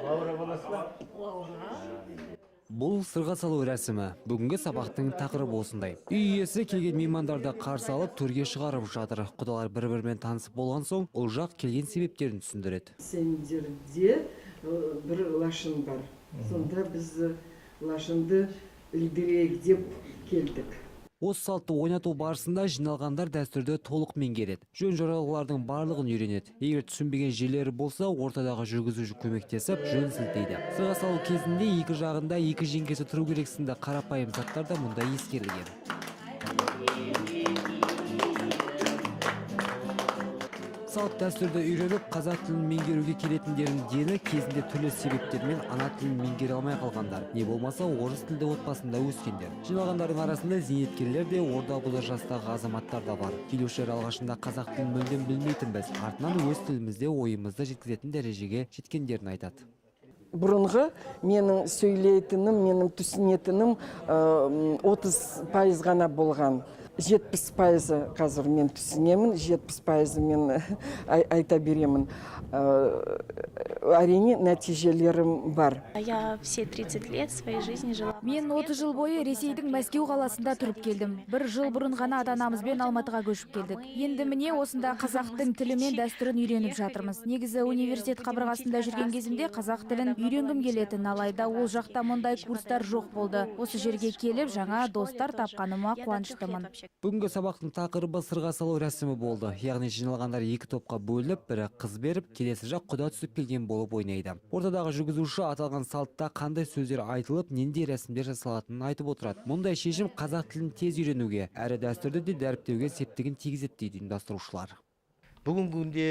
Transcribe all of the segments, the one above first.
Лаура боласыз ба? Бұл сырға салу рәсімі. Бүгінгі сабақтың тақырыбы осындай. Үй иесі келген меймандарды қарсы алып төрге шығарып жатыр. Құдалар бір-бірімен танысып болған соң, ол жақ келген себептерін түсіндіреді. Сендерде бір лашын бар. Сонда біз лашынды ілдірейік деп келдік. Осы салтты ойнату барысында жиналғандар дәстүрді толық меңгереді. Жөн-жоралғылардың барлығын үйренеді. Егер түсінбеген жерлері болса, ортадағы жүргізуші көмектесіп, жөн сілтейді. Сырға салу кезінде екі жағында екі жеңгесі тұру керек сынды қарапайым заттар да мұнда ескерілген. Салт дәстүрді үйреніп, қазақ тілін меңгеруге келетіндердің дені кезінде түрлі себептермен ана тілін меңгере алмай қалғандар. Не болмаса, орыс тілді отбасында өскендер. Жиналғандардың арасында зейнеткерлер де, орта бұзар жастағы азаматтар да бар. Келушілер алғашында қазақ тілін мүлдем білмейтінбіз, артынан өз тілімізде ойымызды жеткізетін дәрежеге жеткендерін айтады. Бұрынғы менің сөйлейтінім, менің түсінетінім 30% ғана болған. 70% қазір мен түсінемін, 70% мен айта беремін. Әрине нәтижелерім бар. Я все 30 лет своей жизни жила. Мен 30 жыл бойы Ресейдің Мәскеу қаласында тұрып келдім. Бір жыл бұрын ғана ата-анамызбен Алматыға көшіп келдік. Енді міне осында қазақтың тілі мен дәстүрін үйреніп жатырмыз. Негізі университет қабырғасында жүрген кезімде қазақ тілін үйренгім келетін, алайда ол жақта мұндай курстар жоқ болды. Осы жерге келіп жаңа достар тапқаныма қуаныштымын. Бүгінгі сабақтың тақырыбы сырға салу рәсімі болды. Яғни жиналғандар екі топқа бөлініп, бірі қыз беріп, келесі жақ құда түсіп келген болып ойнайды. Ортадағы жүргізуші аталған салтта қандай сөздер айтылып, нендей рәсімдер жасалатынын айтып отырады. Мұндай шешім қазақ тілін тез үйренуге, әрі дәстүрді де дәріптеуге септігін тигізеді дейді ұйымдастырушылар. Бүгінгі күнде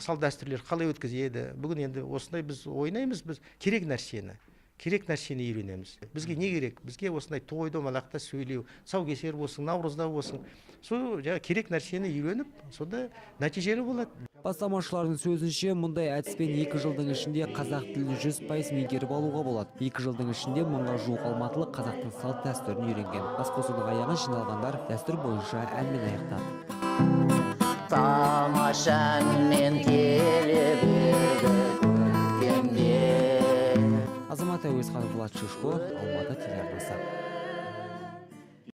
салт дәстүрлер қалай өткізеді? Бүгін енді осындай біз ойнаймыз, біз керек нәрсені үйренеміз. Бізге не керек? Бізге осындай той домалақта сөйлеу, тұсаукесер болсын, наурызда болсын. Сол керек нәрсені үйреніп, сонда нәтижелі болады. Бастамашылардың сөзінше, мұндай әдіспен 2 жылдың ішінде қазақ тілін 100% меңгеріп алуға болады. 2 жылдың ішінде мыңға жуық алматылық қазақтың салт дәстүрін үйренген. Басқосудың аяғын жиналғандар дәстүр бойынша әнмен аяқтады. Тамаша әнмен келіп еді көктемде. Азамат Әуезханов, Влад Шишко, Алматы телеарнасы.